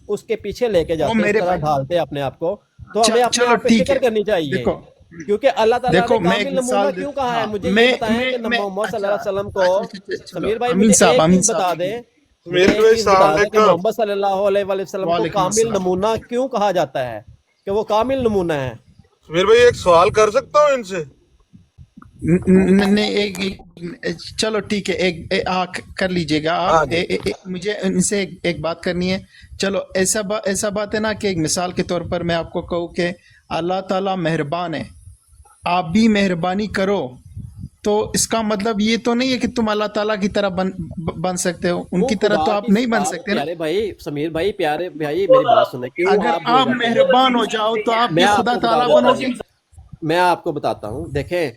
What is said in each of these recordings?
اس کے پیچھے لے کے جاتے ہیں، اس طرح ڈھالتے ہیں اپنے آپ کو، تو ہمیں اپنے آپ پہ فکر کرنی چاہیے، کیونکہ اللہ تعالیٰ نے کامل نمونہ کیوں کہا ہے؟ مجھے یہ بتائیں کہ محمد صلی اللہ علیہ وسلم کو، سمیر بھائی مجھے ایک چیز بتا دیں، مجھے ایک چیز بتا دیں کہ محمد صلی اللہ علیہ وسلم کو کامل نمونہ کیوں کہا جاتا ہے، کہ وہ کامل نمونہ ہے؟ سمیر بھائی ایک سوال کر سکتا ہوں ان سے؟ چلو ٹھیک ہے، کر لیجئے گا آپ، مجھے ان سے ایک بات کرنی ہے۔ چلو ایسا بات ہے نا کہ ایک مثال کے طور پر میں آپ کو کہوں کہ اللہ تعالیٰ مہربان ہے، آپ بھی مہربانی کرو، تو اس کا مطلب یہ تو نہیں ہے کہ تم اللہ تعالیٰ کی طرح بن سکتے ہو، ان کی طرح تو آپ نہیں بن سکتے نا۔ پیارے بھائی، سمیر بھائی، پیارے بھائی میری بات سنیں، کیوں اگر آپ مہربان ہو جاؤ تو آپ بھی خدا تعالیٰ بنو گے۔ میں آپ کو بتاتا ہوں، دیکھیں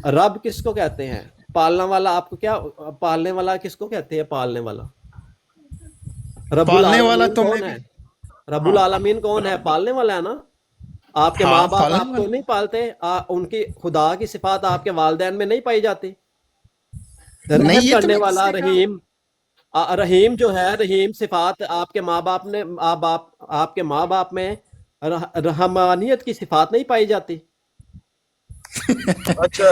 رب کس کو کہتے ہیں؟ پالنا والا، آپ کو کیا پالنے والا کس کو کہتے ہیں؟ پالنے والا رب العالمین کون ہے؟ رب العالمین کون ہے؟ پالنے والا ہے نا۔ آپ کے ماں باپ آپ کو نہیں پالتے، ان کی خدا کی صفات آپ کے والدین میں نہیں پائی جاتی؟ رحم کرنے والا رحیم جو ہے، رحیم صفات آپ کے ماں باپ نے، آپ کے ماں باپ میں رحمانیت کی صفات نہیں پائی جاتی؟ اچھا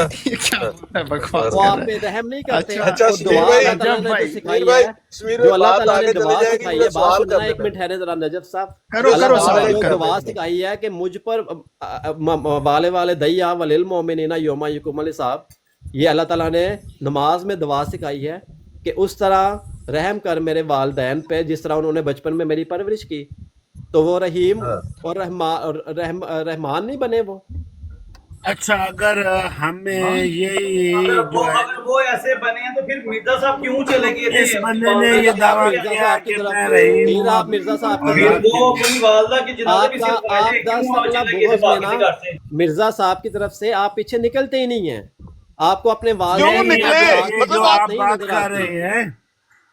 وہ آپ پہ رحم نہیں کرتے؟ دعا اللہ تعالیٰ نے جو سکھائی ہے، جو اللہ تعالیٰ نے دعا سکھائی ہے، بات سننا ایک منٹ ٹھہرے ذرا نجف صاحب، اللہ تعالیٰ نے جو دعا سکھائی ہے کہ مجھ پر والے دیا وللمؤمنین یوم یقوم الحساب، یہ اللہ تعالیٰ نے نماز میں دعا سکھائی ہے کہ اس طرح رحم کر میرے والدین پہ جس طرح انہوں نے بچپن میں میری پرورش کی۔ تو وہ رحیم اور رحمان نہیں بنے وہ؟ اچھا، اگر ہمیں یہ وہ ایسے بنے ہیں تو پھر مرزا صاحب کیوں چلے گئے؟ اس بندے نے یہ دعویٰ کیا کہ میں رحیم ہوں، آپ مرزا صاحب مرزا صاحب کی طرف سے آپ پیچھے نکلتے ہی نہیں ہیں، آپ کو اپنے والدین جو آپ بات کر رہے ہیں،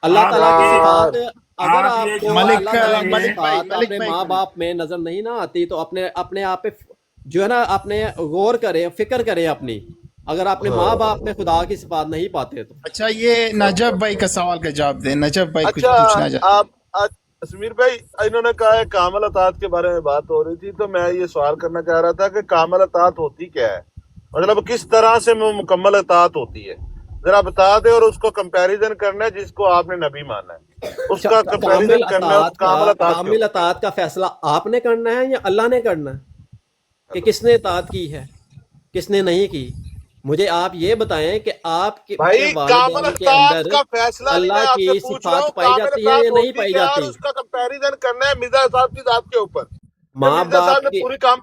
اللہ تعالیٰ کی صفات، اگر آپ کو اللہ تعالیٰ کی صفات اپنے ماں باپ میں نظر نہیں نہ آتی تو اپنے آپ پہ جو ہے نا اپنے غور کریں، فکر کریں اپنی، اگر اپنے ماں باپ میں خدا کی صفات نہیں پاتے تو۔ اچھا، یہ نجف بھائی کا سوال کا جواب دیں، نجف بھائی کچھ پوچھنا چاہتے ہیں۔ آپ سمیر بھائی، انہوں نے کہا ہے کامل اطاعت کے بارے میں بات ہو رہی تھی، تو میں یہ سوال کرنا چاہ رہا تھا کہ کامل اطاعت ہوتی کیا ہے؟ مطلب کس طرح سے مکمل اطاعت ہوتی ہے؟ ذرا بتا دیں، اور اس کو کمپیریزن کرنا ہے جس کو آپ نے نبی مانا ہے، اس کا کمپیریزن کرنا ہے کامل اطاعت کا فیصلہ آپ نے کرنا ہے یا اللہ نے کرنا ہے کہ کس نے اطاعت کی ہے کس نے نہیں کی؟ مجھے آپ یہ بتائیں کہ آپ کے والدین کے اندر اللہ کی صفات پائی جاتی ہے یا نہیں پائی جاتی؟ اس کا کمپیریزن کرنا ہے مرزا صاحب کی ذات کے اوپر، ماں باپ کی پوری کام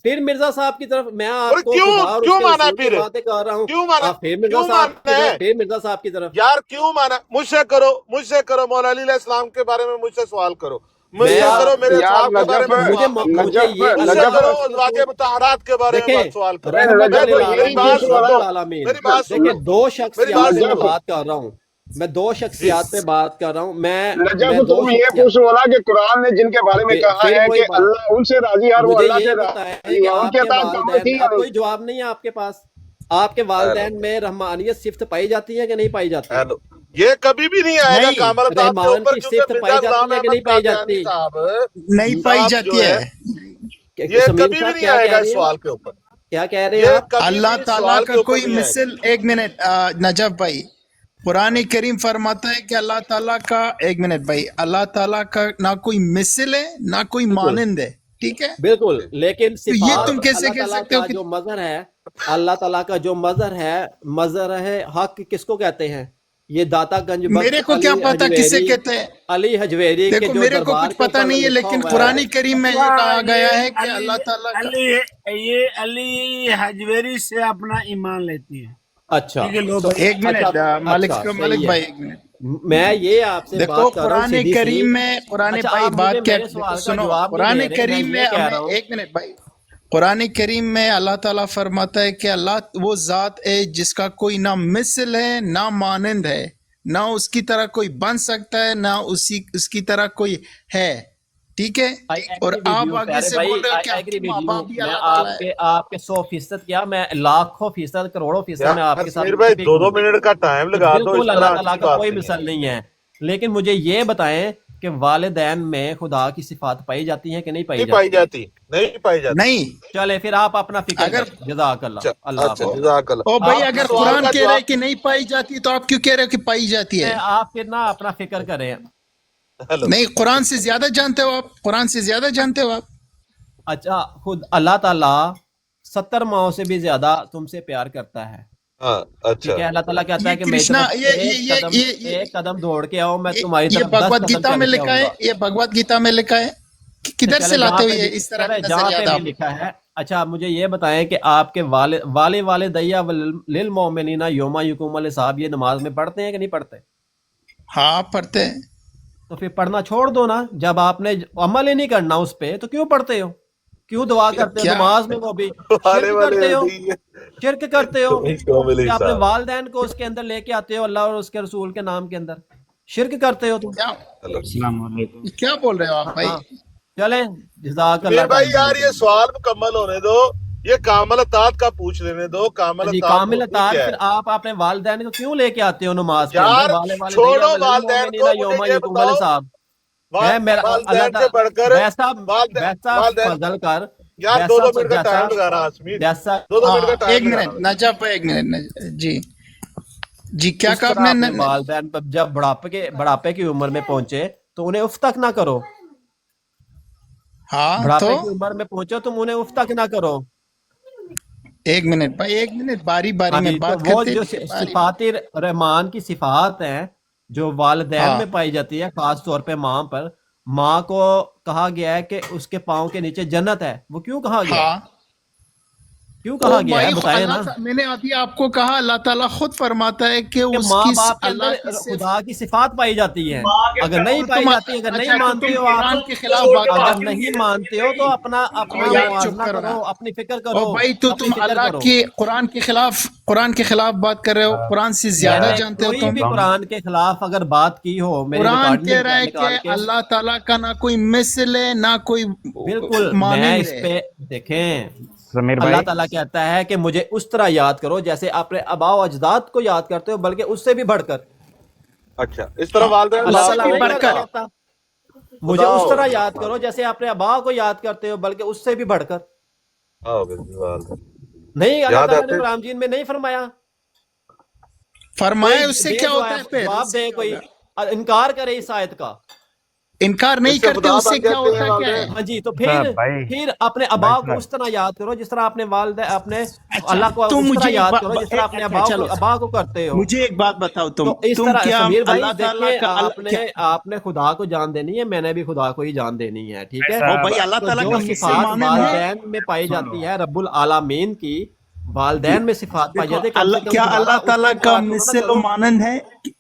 پھر مرزا صاحب کی طرف میں آپ کو باتیں کر رہا ہوں، پھر مرزا صاحب کی طرف یار کیوں مانا؟ مجھ سے کرو مولا علی علیہ السلام کے بارے میں مجھ سے سوال کرو، مجھ سے کرو میرے صاحب کے بارے میں، مجھے مجھ سے کرو ازواج مطہرات کے بارے میں سوال کرو۔ دیکھیں دو شخصیات میں بات کر رہا ہوں، میں دو شخصیات پہ بات کر رہا ہوں، میں تم یہ پوچھنے والا کہ قرآن نے جن کے بارے میں کہا ہے کہ اللہ ان سے راضی ہے، وہ اللہ سے راضی ہے، ان کے اطاعت کوئی جواب نہیں ہے آپ کے پاس؟ آپ کے والدین میں رحمانیت صفت پائی جاتی ہے کہ نہیں پائی جاتی؟ یہ کبھی بھی نہیں آئے گا کامل اطاعت کے اوپر، کی صفت پائی جاتی ہے کہ نہیں پائی جاتی؟ نہیں پائی جاتی ہے، یہ کبھی بھی نہیں آئے گا اس سوال کے اوپر۔ کیا کہہ رہے ہیں؟ اللہ تعالیٰ کا کوئی مثل، ایک منٹ نجف بھائی، قرآن کریم فرماتا ہے کہ اللہ تعالیٰ کا، ایک منٹ بھائی، اللہ تعالیٰ کا نہ کوئی مثل ہے نہ کوئی مانند ہے، ٹھیک ہے؟ بالکل، لیکن یہ تم کیسے کہہ سکتے ہو کہ جو مظہر ہے، اللہ تعالیٰ کا جو مظہر ہے حق کس کو کہتے ہیں؟ یہ داتا گنج بخش میرے کو کیا پتا کسے کہتے ہیں؟ علی حجویری کے دیکھو جو میرے کو کچھ پتا نہیں ہے، لیکن قرآن کریم میں یہ کہا گیا ہے کہ اللہ تعالیٰ یہ علی حجویری سے اپنا ایمان لیتی ہے۔ اچھا ایک منٹ ملک بھائی، ایک منٹ، میں یہ آپ سے دیکھو قرآن کریم میں، قرآن بھائی بات کیا سنو، قرآن کریم میں ایک منٹ بھائی، قرآن کریم میں اللہ تعالیٰ فرماتا ہے کہ اللہ وہ ذات ہے جس کا کوئی نہ مثل ہے نہ مانند ہے، نہ اس کی طرح کوئی بن سکتا ہے نہ اس کی طرح کوئی ہے، ٹھیک ہے؟ اور آپ آگے سے بول رہے ہو کہ ماں باپ بھی اللہ تعالیٰ ہے۔ آپ کے 100% کیا، میں لاکھوں فیصد کروڑوں فیصد میں آپ کے ساتھ بھائی 2 منٹ کا ٹائم لگا دو، بالکل اللہ تعالیٰ کا کوئی مثال نہیں ہے، لیکن مجھے یہ بتائیں کہ والدین میں خدا کی صفات پائی جاتی ہیں کہ نہیں پائی نہیں پائی جاتی؟ جاتی، نہیں پائی جاتی. نہیں. چلے پھر آپ اپنا فکر اگر کریں. جزاک اللہ. اچھا اللہ اچھا، حافظ. جزاک اللہ. او بھائی آپ اگر سوال قرآن کا کہہ رہا ہے جواب کہ نہیں پائی جاتی تو آپ کیوں کہہ رہے ہو کہ پائی جاتی ہے؟ آپ پھر نا اپنا فکر کریں. ہیلو. نہیں، قرآن سے زیادہ جانتے ہو آپ، قرآن سے زیادہ جانتے ہو آپ. اچھا خود اللہ تعالیٰ 70 ماؤں سے بھی زیادہ تم سے پیار کرتا ہے. ہاں اچھا. ٹھیک ہے. اللہ تعالیٰ کہتا یہ ہے کہ میری کرشنا، طرف ایک قدم دوڑ کے آؤ، میں تمہاری یہ طرف 10 بھگوت قدم گیتا چل میں کے لکھا آؤں ہے، گا. یہ بھگوت گیتا میں لکھا ہے. کدھر سے چلے لاتے جہاں ہوئے پہ بھی اس طرح چلے کے جہاں پہ نظریات بھی آپ؟ لکھا ہے. اچھا مجھے یہ بتائیں کہ آپ کے والدیہ للمؤمنین یوم یقوم الحساب یہ نماز میں پڑھتے ہیں کہ نہیں پڑھتے؟ ہاں پڑھتے ہیں. تو پھر پڑھنا چھوڑ دو نا. جب آپ نے عمل ہی نہیں کرنا اس پہ تو کیوں پڑھتے ہو؟ کیوں دعا کرتے ہو کیا نماز میں؟ وہ بھی والے شرک والے کرتے ہو. نہیں ہے. شرک کرتے ہو کہ اپنے صاحب. والدین کو اس کے اندر لے کے آتے ہو اللہ اور اس کے رسول کے نام کے اندر. شرک کرتے ہو تم. کیا السلام علیکم. کیا بول رہے ہو آپ بھائی؟ ہاں چلیں جزاک اللہ. میر بھائی ٹائم یار دینے کے یہ لیے. سوال مکمل ہونے دو، یہ کامل اطاعت کا پوچھ لینے دو. کامل جی اطاعت کامل ہوتی اطاعت کیا پھر ہے آپ اپنے والدین کو کیوں لے کے آتے ہو نماز کے یار؟ اندر؟ والدیہ چھوڑو والدین وللمؤمنین کو، یوم مجھے یہ یقوم بتاؤ الحساب ہے میرا اللہ والدین سے تعالیٰ بڑھ کر ویسا والدین. فضل کر. یار دو ویسا منٹ کا ٹائم لگا رہا اسمیر، جیسا دو منٹ کا ہاں ایک ٹائم لگا منٹ رہا. نجف بھائی، ایک منٹ. جی جی کیا اس کہا آپ طرح نے؟ اپنے والدین پر جب بڑھاپے کی عمر میں پہنچے تو انہیں اف تک نہ کرو. ہاں تو بڑھاپے کی عمر میں پہنچو تم انہیں اف تک نہ کرو. ایک منٹ بھائی، ایک منٹ، باری باری ہاں میں جی. تو بات وہ کرتے جو رہیے، باری. صفات رحمان کی صفات ہیں جو والدین ہاں میں پائی جاتی ہے، خاص طور پہ ماں پر. ماں کو کہا گیا ہے کہ اس کے پاؤں کے نیچے جنت ہے. وہ کیوں کہا گیا ہے؟ ہاں. کیوں او کہا گیا ہے بھائی بتائیں نا. میں نے ابھی آپ کو کہا اللہ تعالیٰ خود فرماتا ہے کہ کہ اس ماں کی باپ کے اللہ اندر کی خدا کی صفات پائی جاتی ہیں. ماں کے اگر نہیں پیٹ پائی تم جاتی، اگر نہیں اچھا تو مانتے تم ہو آپ، قرآن کے خلاف چھوڑ بات کے اگر بات کرتے نہیں کریں گے مانتے ہو تو اپنا یار چپ موازنہ کرو نا. کرو، اپنی فکر او کرو، بھائی تو اپنی تم فکر اللہ کرو. کے قرآن کے خلاف بات کر رہے ہو، قرآن سے میں زیادہ نے جانتے ہو کوئی تم. بھی قرآن کے خلاف اگر بات کی ہو میری قرآن کہہ ریکارڈنگ رہا ہے کہ نکال کے، اللہ تعالیٰ کا نہ کوئی مثل ہے نہ کوئی بالکل میں مانند اس ہے. پہ دیکھیں سمیر اللہ بھائی تعالیٰ کہتا ہے کہ مجھے اس طرح یاد کرو جیسے اپنے آباء و اجداد کو یاد کرتے ہو، بلکہ اس سے بھی بڑھ کر. اچھا اس طرح والدین اللہ اس سے بات تعالیٰ بھی کریں نہیں بڑھ گے کر. کہتا مجھے خدا اس ہو. طرح یاد کرو جیسے اپنے آباء کو یاد کرتے ہو، بلکہ اس سے بھی بڑھ کر. نہیں اللہ یاد تعالیٰ نے آتے قرآن مجید میں نہیں فرمایا. فرمایا اس سے دے کیا ہوتا ہے پھر؟ جواب دے کوئی انکار کرے اس آیت کا. انکار نہیں اس سے کرتے، خدا اس سے بن کیا جاتے ہیں ہوتا کیا ہے؟ والدین. ہاں جی. تو بھائی پھر اپنے بھائی اباؤ کو صاحب اس طرح یاد کرو جس طرح اپنے والد اپنے اچھا اللہ کو تم اس طرح مجھے یاد کرو جس طرح اپنے چلو ابا کو کرتے ہو. مجھے ایک بات بتاؤ، تو اس تم طرح کیا سمیر بھائی اللہ تعالیٰ دیکھیں کا آپ نے خدا کو جان دینی ہے، میں نے بھی خدا کو ہی جان دینی ہے. ٹھیک ہے. او بھائی اللہ تو تعالیٰ جو کا مثل صفات مانند ہے. والدین میں پائی جاتی ہے رب العالمین کی، والدین میں صفات پائی دیکھو جاتی ہے، کم سے کم کیا دوبارہ اللہ اس کا تعالیٰ کا انکار کرو نہ مثل و کرو. مانند ہے؟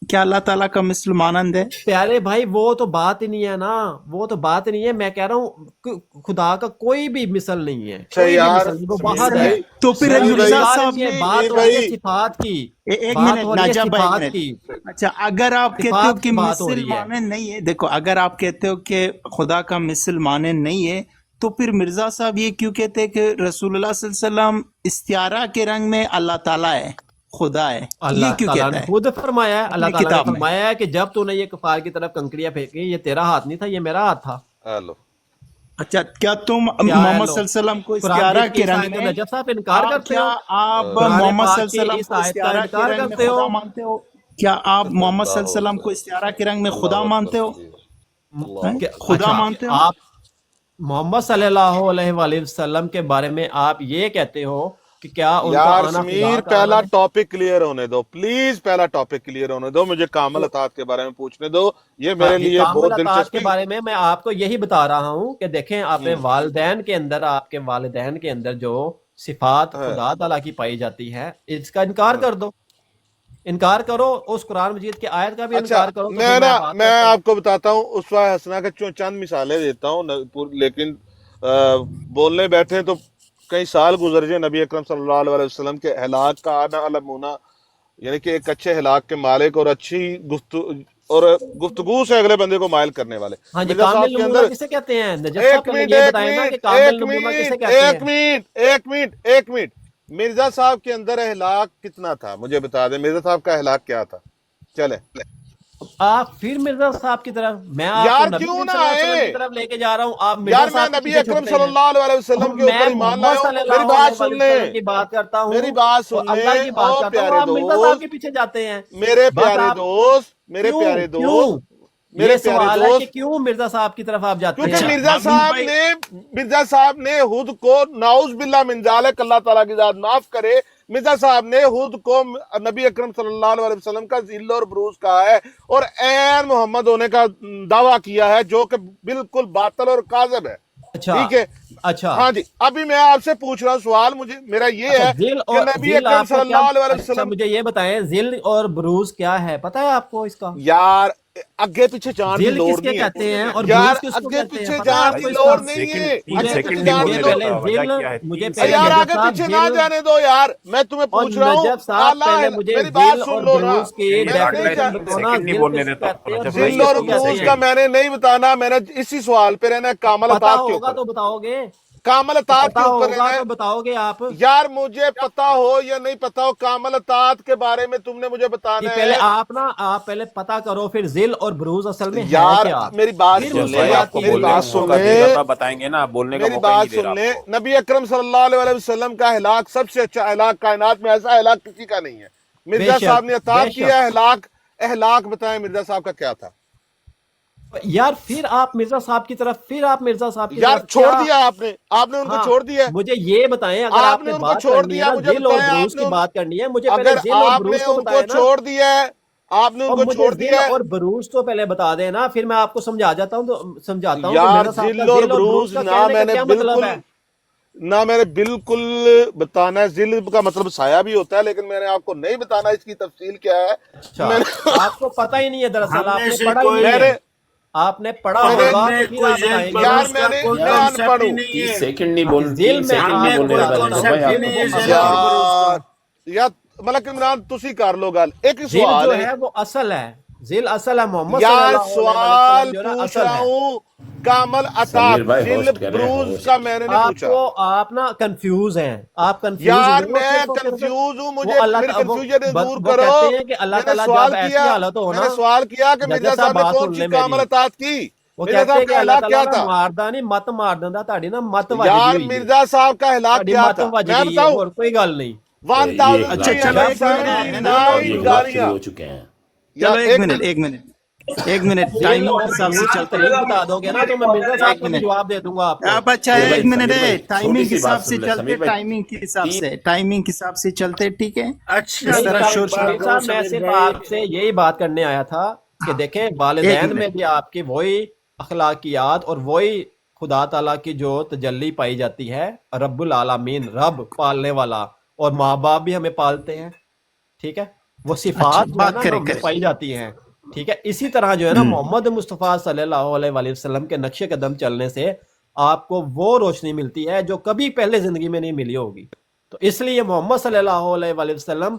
کیا اللہ تعالیٰ کا مثل مانند ہے؟ پیارے بھائی وہ تو بات ہی نہیں ہے نا، وہ تو بات نہیں ہے. میں کہہ رہا ہوں خدا کا کوئی بھی مثل نہیں ہے، اچھا کوئی بھی یار مثل نہیں، وہ سمیر واحد ہے. بھائی، تو پھر میں سمیر تو یہ بھائی، مرزا بات صاحب نہیں ہے، نے بات سمیر ہو رہی ہے بھائی، صفات کی، ایک بات منٹ ہو رہی ہے ناجا بھائی، ایک صفات منٹ. کی، اچھا اگر آپ کہتے ہو صفات کہ کی بات ہو مثل رہی ہے. مانند نہیں ہے، دیکھو اگر آپ کہتے ہو کہ خدا کا مثل مانند نہیں ہے تو پھر مرزا صاحب یہ کیوں کہتے ہیں کہ رسول اللہ صلی اللہ علیہ وسلم استعارہ کے رنگ میں اللہ تعالیٰ ہے، خدا ہے؟ یہ اللہ کیوں تعالیٰ کہتا نے ہے خود فرمایا ہے، اللہ اپنی تعالیٰ نے کتاب میں؟ فرمایا ہے کہ جب تو نے یہ کفار کی طرف کنکریاں پھینکی یہ تیرا ہاتھ نہیں تھا، یہ میرا ہاتھ تھا. ہیلو. اچھا کیا تم کیا ہے محمد لو صلی اللہ علیہ وسلم کو قرآن استعارہ مجید کی کے اس رنگ آیت میں نجف صاحب انکار کرتے کیا ہو؟ آپ قرآن محمد صلی پاک اللہ علیہ کی وسلم اس کو آیت کا استعارہ کے انکار رنگ میں کرتے خدا ہو؟ مانتے ہو؟ کیا آپ محمد صلی اللہ علیہ وسلم کو استعارہ کے رنگ میں خدا مانتے ہو؟ خدا اچھا مانتے ہو؟ آپ محمد صلی اللہ علیہ وآلہ وسلم کے بارے میں آپ یہ کہتے ہو کہ کیا ان کا یار آنا خدا سمیر کا آنا پہلا ہے؟ ٹاپک کلیئر ہونے دو پلیز، پہلا ٹاپک کلیئر ہونے دو، مجھے کامل اطاعت کے بارے میں پوچھنے دو. یہ ہاں میرے جی. لیے کامل بہت اطاعت کے دلچسپی. بارے میں آپ کو یہی بتا رہا ہوں کہ دیکھیں اپنے والدین کے اندر، آپ کے والدین کے اندر جو صفات خدا تعالیٰ کی پائی جاتی ہے اس کا انکار کر دو، انکار کرو، اس قرآن مجید کی آیت کا بھی اچھا انکار کرو تو پھر میں بات میں کرتا ہوں. آپ کو بتاتا ہوں اسوہ حسنہ کے چند مثالیں دیتا ہوں، لیکن بولنے بیٹھے تو کئی سال گزر جائے نبی اکرم صلی اللہ علیہ وسلم کے ہلاک کا آنا علمونا، یعنی کہ ایک اچھے ہلاک کے مالک اور اچھی گفتگو سے اگلے بندے کو مائل کرنے والے. ہاں جی. مرزا صاحب کامل کے نمونہ اندر کسے کہتے ہیں؟ نجف صاحب ایک پہلے منٹ یہ ایک بتائیں نا کہ منٹ کامل ایک نمونہ کسے منٹ کہتے ایک ہیں. منٹ ایک منٹ ایک منٹ مرزا صاحب کے اندر اخلاق کتنا تھا مجھے بتا دیں، مرزا صاحب کا اخلاق کیا تھا؟ چلے آپ پھر مرزا صاحب کی طرف، میں آپ کو یار نبی کیوں کریم نہ صلی اللہ علیہ وسلم آئے کی طرف لے کے جا رہا ہوں، آپ مرزا یار، میں صاحب کے نبی پیچھے اکرم چھوٹتے صلی ہیں. اللہ علیہ وسلم کے میں اوپر ایمان محمد لایا صلی ہوں. میری اللہ بات علیہ سن لیں، وسلم کی بات کرتا ہوں میری بات اور سن اللہ لیں کی بات او کرتا ہوں، پیارے آپ مرزا صاحب دوست، کے پیچھے جاتے ہیں. میرے بس پیارے آپ دوست، میرے کیوں پیارے کیوں دوست، میرے یہ پیارے سوال ہے کہ دوست، کیوں مرزا صاحب کی طرف آپ جاتے کیونکہ ہیں؟ مرزا صاحب نے خود کو نعوذ باللہ من ذالک، اللہ تعالیٰ کی ذات معاف کرے، مرزا صاحب نے خود کو نبی اکرم صلی اللہ علیہ وسلم کا ذل اور بروز کہا ہے اور عین محمد ہونے کا دعویٰ کیا ہے، جو کہ بالکل باطل اور کاذب ہے. اچھا ٹھیک ہے، اچھا ہاں جی. ابھی میں آپ سے پوچھ رہا ہوں سوال، میرا یہ اچھا ہے ذل کہ اور نبی ذل اکرم آپ صلی کا کیا؟ اللہ علیہ اچھا وسلم، مجھے یہ بتائیں ذل اور بروز کیا ہے، پتہ ہے آپ کو اس کا؟ یار اگے پیچھے جان دی ذل لوڑ کس کے نہیں ہے کہتے ہیں اور یار، بروز کس کو اگے کہتے ہیں، پیچھے پتہ ہے جان آپ دی کو اس کا؟ لوڑ نہیں ہے، اگے پیچھے جان دی مجھے لوڑ. پہلے ذل، مجھے پہلے یار نجف آگے صاحب پیچھے نہ ذل جانے دو یار، میں تمہیں اور پوچھ رہا ہوں. نجف صاحب پہلے مجھے میری ذل بات سن اور لو نا، بروز کی میں نہیں ڈیفینیشن بتانا، ذل کس کو کہتے ہیں اور بروز ذل کس اور کو کہتے بروز ہیں. کا میں نے نہیں بتانا، میں نے اسی سوال پہ رہنا ہے، کامل پتہ اطاعت کے ہوگا اوپر، تو بتاؤ گے، کامل تو اطاعت پتہ کے اوپر ہوگا رہنا ہے. تو بتاؤ گے آپ. یار مجھے پتا ہو یا نہیں پتا ہو، کامل اطاعت کے بارے میں تم نے مجھے جی بتانا پہلے ہے. آپ پہلے پتہ کرو پھر ذل اور بروز اصل میں ہے یار کیا، میری بات پھر سن مجھ سے لیں، بات میری کیجیے بات گا. سن لیں، میری بات سن لیں. نبی اکرم صلی اللہ علیہ وسلم کا ہلاک سب سے اچھا ہلاک کائنات میں، ایسا ہلاک کسی کا نہیں ہے. بے مرزا صاحب شک نے بے اطاعت کیا شک. اہلاک بتائیں مرزا صاحب کا کیا تھا؟ یار پھر آپ مرزا صاحب کی طرف، پھر آپ مرزا صاحب کی یار طرف چھوڑ کیا؟ دیا آپ نے ان کو ہاں چھوڑ دیا. مجھے یہ بتائیں، اگر آپ آپ نے نے ان کو بات چھوڑ کرنی ہے دیا، نا مجھے ذل اور بتائیں بروز کی بات کرنی ہے، مجھے پہلے اگر ذل اور آپ نے بروز کو ان کو بتائے نا. چھوڑ دیا ہے، آپ نے ان اور کو مجھے چھوڑ ذل دیا ہے. اور بروز تو پہلے بتا دیں نا، پھر میں آپ کو سمجھا جاتا ہوں، تو سمجھاتا ہوں کہ یار مرزا صاحب کا ذل اور ذل اور بروز بروز کا کہنے کا کیا مطلب ہے. میں نے بالکل بتانا ہے. ذل کا مطلب سایہ بھی ہوتا ہے، لیکن میں نے آپ کو نہیں بتانا اس کی تفصیل کیا ہے. اچھا میں نے آپ کو پتہ ہی نہیں ہے، دراصل ہم آپ میں نے سے پڑھا ہی کوئی نہیں میں ہے. نے آپ نے پڑھا میں نے ہم ہوگا میں تو پھر کوئی آپ ذیل بتائیں گے. یار بروز میں کا نے کوئی میں ان کانسیپٹ پڑھ ہی ہوں نہیں ہے. سیکنڈ نہیں بول، ذل 3 میں سیکنڈ ہم نہیں میں بولنے کوئی دے رہا بتاتا بھائی کانسیپٹ ہی آپ نہیں کو. ہے ذیل اور بروز کا. یا مطلب کہ عمران تسی کر لو گل. ایک ذل سوال جو ہے ہے وہ اصل ہے، ذل اصل ہے، محمد صلی یار، اللہ علیہ سوال وسلم جو ہے نا پوچھ اصل رہا ہے. ہوں. کامل سمیر اطاعت بھائی ذل ہوسٹ کرے، بروز کا ہوسٹ. میں نے نہیں آپ پوچھا. کو آپ نا کنفیوز ہیں، آپ کنفیوز یار ہوئے ہو میں صرف اور صرف. کنفیوز ہوں، وہ مجھے اللہ میری وہ کنفیوژن دور وہ کرو. کہتے ہیں کہ اللہ میں نے تعالیٰ سوال جب ایسی کیا حالت ہو میں نا. نے سوال کیا کہ ججا مرزا صاحب نے بات کون سن سی لیں کامل میری. اطاعت کی؟ وہ مرزا کہتے ہیں صاحب کہ کا اللہ ہلاک کیا تعالیٰ نا تھا؟ ماردا نہیں، مت مار دیندا، تہاڈی نا مت وج گئی یار ہوئی ہے، مرزا صاحب کا ہلاک تہاڈی کیا مت تھا وج میں گئی ہے، بتاؤں؟ اور کوئی گل نہیں. یہ 1379 اچھا اخلاق چلو ایک منٹ ہے نا، یہ اخلاق شروع ہو چکے ہیں. چلو یار ایک منٹ ایک منٹ ایک منٹ ذل ٹائمنگ اور کے حساب سے بروز کی چلتے طریق ہیں. بتا دو گے نا تو میں مرزا صاحب ایک کا بھی منٹ جواب دے دوں گا آپ کو. آپ اچھا سمیر ایک بھائی، منٹ سمیر ہے، بھائی چھوٹی ٹائمنگ کے سی بات حساب سے سن لے چلتے، سمیر بھائی. ٹائمنگ کے حساب سے، ٹائمنگ کے حساب سے چلتے، ٹھیک ہے. اس اچھا طرح نہیں شور سمیر شرابہ. صاحب، میں سمیر صرف بھائی. آپ سے یہی بات کرنے آیا تھا کہ دیکھیں ایک والدین میں منٹ بھی آپ کی وہی اخلاقیات اور وہی خدا تعالیٰ کی جو تجلی پائی جاتی ہے، رب العالمین، رب پالنے والا، اور ماں باپ بھی ہمیں پالتے ہیں، ٹھیک ہے، وہ اچھا صفات جو ہے بات نا کرے ہم میں کرے. پائی جاتی ہیں. ٹھیک ہے، اسی طرح جو ہے نا محمد مصطفیٰ صلی اللہ علیہ وآلہ وسلم کے نقش قدم چلنے سے آپ کو وہ روشنی ملتی ہے جو کبھی پہلے زندگی میں نہیں ملی ہوگی. تو اس لیے محمد صلی اللہ علیہ وآلہ وسلم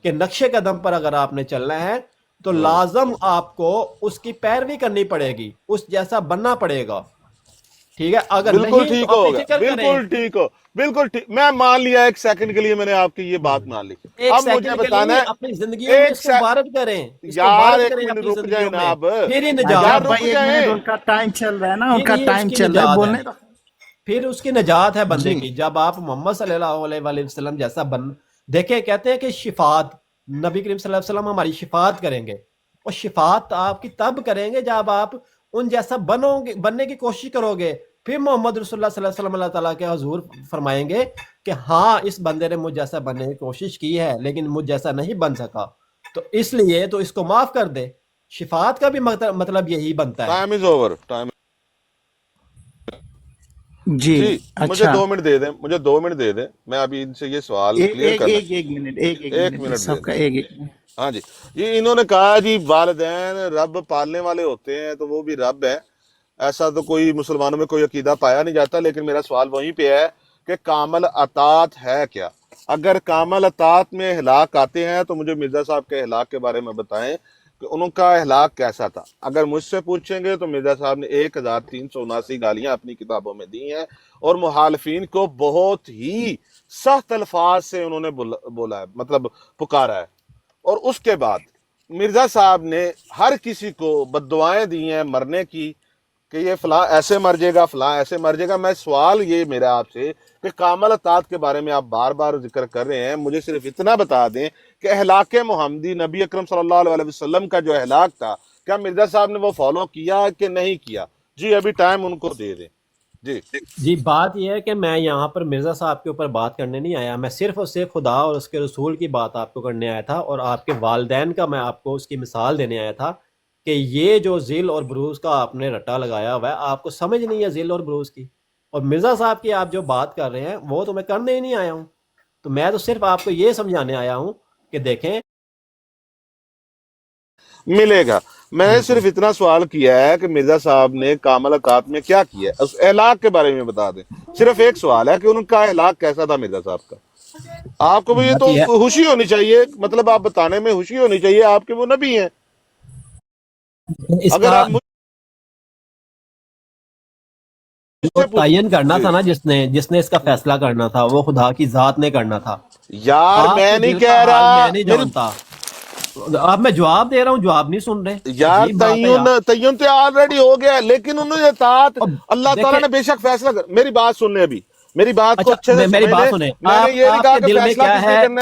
کے نقش قدم پر اگر آپ نے چلنا ہے تو لازم آپ کو اس کی پیروی کرنی پڑے گی، اس جیسا بننا پڑے گا. ٹھیک ہے، اگر بالکل نہیں تو ٹھیک ہو اپنی گیا، فکر کریں. بالکل ٹھیک ہو، بالکل ٹھیک. میں مان لیا، ایک سیکنڈ کے لیے میں نے آپ کی یہ بات مان لی. ایک اب مجھے سیکنڈ کے لیے بتانا نہیں، ہے اپنی زندگیوں میں اس کو وارد کریں، اس کو یار وارد ایک کریں منٹ اپنی رک جائیں زندگیوں نا میں، آپ. پھر ہی یار نجات نجات ہے. رک بھائی ایک منٹ، جائیں. ان کا ٹائم چل رہا ہے نا، ان پھر کا ہی اس ٹائم کی چل رہا ہے، نجات ہے، بولنے دو. پھر اس کی نجات ہے بندے جی کی. جب آپ محمد صلی اللہ علیہ وآلہ وسلم جیسا دیکھیں، کہتے ہیں کہ شفاعت، نبی کریم صلی اللہ علیہ وسلم ہماری شفاعت کریں گے، اور شفاعت آپ کی تب کریں گے جب آپ ان جیسا بننے کی کوشش کرو گے. پھر محمد رسول اللہ صلی اللہ علیہ وسلم اللہ تعالیٰ کے حضور فرمائیں گے کہ ہاں اس بندے نے مجھ جیسا بننے کی کوشش کی ہے لیکن مجھ جیسا نہیں بن سکا، تو اس لیے تو اس کو معاف کر دے. شفاعت کا بھی مطلب یہی بنتا ہے. Time is over. جی جی مجھے اچھا. 2 منٹ دے دیں، مجھے 2 منٹ دے دیں. میں ابھی ان سے یہ سوال ایک کلیئر ایک کرنا ایک ایک منٹ، ایک ہے. ایک منٹ منٹ دے سب کا دیں. ایک منٹ. ہاں جی. یہ انہوں نے کہا جی والدین رب پالنے والے ہوتے ہیں تو وہ بھی رب ہے. ایسا تو کوئی مسلمانوں میں کوئی عقیدہ پایا نہیں جاتا، لیکن میرا سوال وہیں پہ ہے کہ کامل اطاعت ہے کیا؟ اگر کامل اطاعت میں ہلاک آتے ہیں تو مجھے مرزا صاحب کے ہلاک کے بارے میں بتائیں کہ ان کا ہلاک کیسا تھا. اگر مجھ سے پوچھیں گے تو مرزا صاحب نے 1379 گالیاں اپنی کتابوں میں دی ہیں، اور مخالفین کو بہت ہی سخت الفاظ سے انہوں نے بولا ہے، مطلب پکارا ہے. اور اس کے بعد مرزا صاحب نے ہر کسی کو بددعائیں دی ہیں مرنے کی کہ یہ فلاں ایسے مر جائے گا، فلاں ایسے مر جائے گا. میں سوال یہ میرا آپ سے کہ کامل اطاعت کے بارے میں آپ بار بار ذکر کر رہے ہیں، مجھے صرف اتنا بتا دیں کہ اخلاق محمدی نبی اکرم صلی اللہ علیہ وسلم کا جو اخلاق تھا، کیا مرزا صاحب نے وہ فالو کیا کہ نہیں کیا؟ جی ابھی ٹائم ان کو دے دیں. جی بات یہ ہے کہ میں یہاں پر مرزا صاحب کے اوپر بات کرنے نہیں آیا، میں صرف اور صرف خدا اور اس کے رسول کی بات آپ کو کرنے آیا تھا، اور آپ کے والدین کا میں آپ کو اس کی مثال دینے آیا تھا کہ یہ جو ذل اور بروز کا آپ نے رٹا لگایا ہوا ہے، آپ کو سمجھ نہیں ہے ذل اور بروز کی، اور مرزا صاحب کی آپ جو بات کر رہے ہیں وہ تو میں کرنے ہی نہیں آیا ہوں. تو میں تو صرف آپ کو یہ سمجھانے آیا ہوں کہ دیکھیں ملے گا. میں نے صرف اتنا سوال کیا ہے کہ مرزا صاحب نے کامل اطاعت میں کیا کیا ہے، اس اخلاق کے بارے میں بتا دیں. صرف ایک سوال ہے کہ ان کا اخلاق کیسا تھا مرزا صاحب کا. آپ کو بھی یہ تو خوشی ہونی چاہیے، مطلب آپ بتانے میں خوشی ہونی چاہیے، آپ کے وہ نبی ہیں. اگر آپ تعین کرنا تھا نا، جس نے اس کا فیصلہ کرنا تھا وہ خدا کی ذات نے کرنا تھا. یار میں نہیں کہہ رہا، میں نہیں جانتا. اب میں جواب دے رہا ہوں، جواب نہیں سن رہے یار. تعین تو آلریڈی ہو گیا، لیکن انہوں نے اطاعت اللہ تعالیٰ نے بے شک فیصلہ کر. میری بات سن لیں، ابھی میری بات کو اچھے سے میری بات سنیں.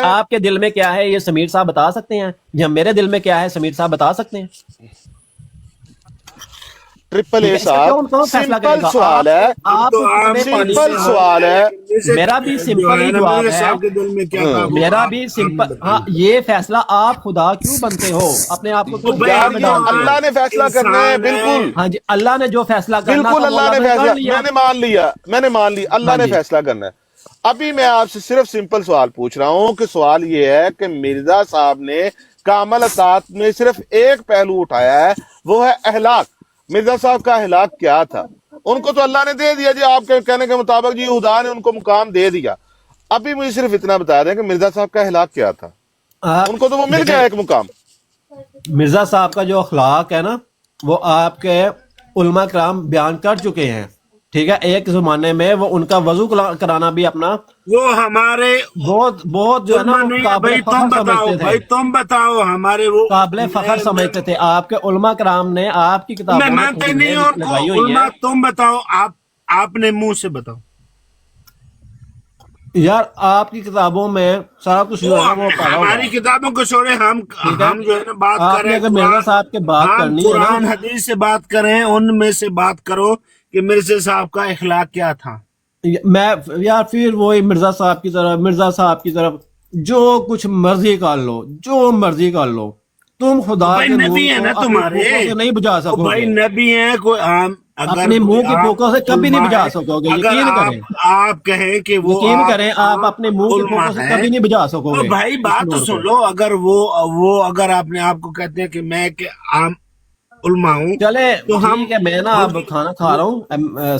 آپ کے دل میں کیا ہے یہ سمیر صاحب بتا سکتے ہیں؟ یا میرے دل میں کیا ہے سمیر صاحب بتا سکتے ہیں؟ ٹرپل اے صاحب سمپل سوال ہے، سمپل سوال ہے. میرا بھی سمپل ہی جواب ہے، میرا بھی سمپل. ہاں یہ فیصلہ آپ خدا کیوں بنتے ہو؟ اپنے آپ کو اللہ نے فیصلہ کرنا ہے. بالکل ہاں جی، اللہ نے جو فیصلہ کرنا بالکل اللہ نے فیصلہ، میں نے مان لیا اللہ نے فیصلہ کرنا ہے. ابھی میں آپ سے صرف سمپل سوال پوچھ رہا ہوں کہ سوال یہ ہے کہ مرزا صاحب نے کامل اطاعت میں صرف ایک پہلو اٹھایا ہے، وہ ہے اخلاق. مرزا صاحب کا اخلاق کیا تھا؟ ان کو تو اللہ نے دے دیا جی، آپ کے کہنے کے مطابق جی خدا نے ان کو مقام دے دیا. ابھی مجھے صرف اتنا بتا دیں کہ مرزا صاحب کا اخلاق کیا تھا. ان کو تو وہ مل گیا ایک مقام. مرزا صاحب کا جو اخلاق ہے نا وہ آپ کے علماء کرام بیان کر چکے ہیں، ٹھیک ہے. ایک زمانے میں وہ ان کا وضو کرانا بھی اپنا وہ ہمارے بہت جو ہے نا قابل فخر سمجھتے تھے. تم بتاؤ ہمارے وہ قابل فخر سمجھتے تھے. آپ کے علماء کرام نے آپ کی کتابوں میں مانتے نہیں، اور لگائی ہوئی ہیں. تم بتاؤ، آپ نے منہ سے بتاؤ یار. آپ کی کتابوں میں سارا کچھ جو ہے وہ پڑھا ہوگا. ہماری کتابوں کو چھوڑے، ہم جو ہے نا بات کریں، اگر مرزا صاحب کے بات کرنی ہے قرآن حدیث سے بات کریں، ان میں سے بات کرو کہ مرزا صاحب کا اخلاق کیا تھا. میں یار پھر وہی مرزا صاحب کی طرف جو کچھ مرضی کر لو، جو مرضی کر لو. تم خدا کے نبی ہیں نا تمہارے، نہیں بجھا سکو بھائی گے. نبی ہیں، کوئی اپنے منہ کی پھوکوں سے کبھی نہیں بجھا سکو گے. یقین کریں، آپ کہیں کہ وہ یقین کریں آپ اپنے منہ کی پھوکوں سے کبھی نہیں بجھا سکو گے. بھائی بات تو سن لو. اگر وہ اگر آپ نے آپ کو کہتے ہیں کہ میں کہ عام علماء ہوں، چلے ٹھیک ہے. میں نا اب کھانا کھا رہا ہوں،